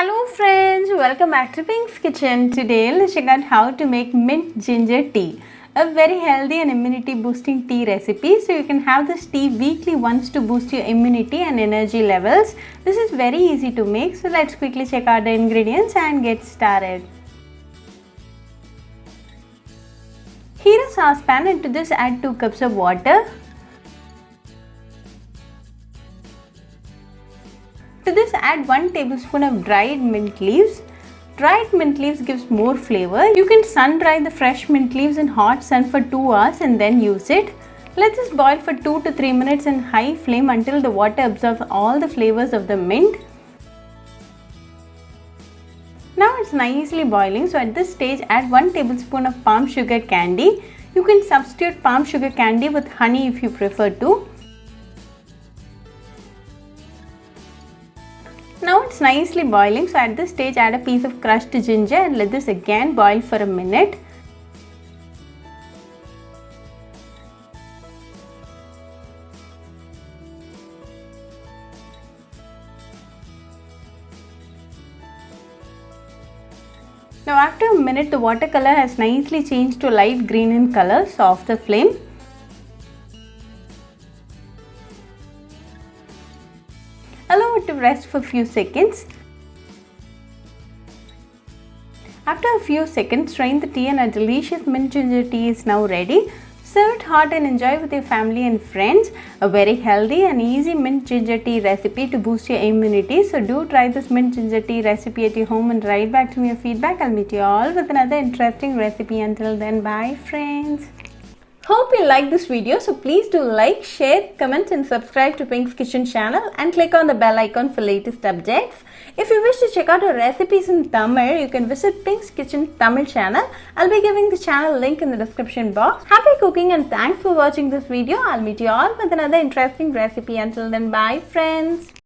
Hello friends, welcome back to Pink's Kitchen. Today let's check out how to make mint ginger tea. A very healthy and immunity boosting tea recipe. So you can have this tea weekly once to boost your immunity and energy levels. This is very easy to make. So let's quickly check out the ingredients and get started. Heat a saucepan and to this add 2 cups of water. To this add 1 tablespoon of dried mint leaves. Dried mint leaves gives more flavor. You can sun dry the fresh mint leaves in hot sun for 2 hours and then use it. Let this boil for 2 to 3 minutes in high flame until the water absorbs all the flavors of the mint. Now it's nicely boiling, so at this stage add 1 tablespoon of palm sugar candy. You can substitute palm sugar candy with honey if you prefer to. Now it's nicely boiling, so at this stage add a piece of crushed ginger and let this again boil for a minute. Now after a minute the water color has nicely changed to light green in color, so off the flame. Allow it to rest for a few seconds. After a few seconds, strain the tea and a delicious mint ginger tea is now ready. Serve it hot and enjoy with your family and friends. A very healthy and easy mint ginger tea recipe to boost your immunity. So do try this mint ginger tea recipe at your home and write back to me your feedback. I'll meet you all with another interesting recipe. Until then, bye friends. Hope you like this video, so please do like, share, comment and subscribe to Pink's Kitchen channel and click on the bell icon for latest updates. If you wish to check out our recipes in Tamil, you can visit Pink's Kitchen Tamil channel. I'll be giving the channel link in the description box. Happy cooking and thanks for watching this video. I'll meet you all with another interesting recipe. Until then, bye friends.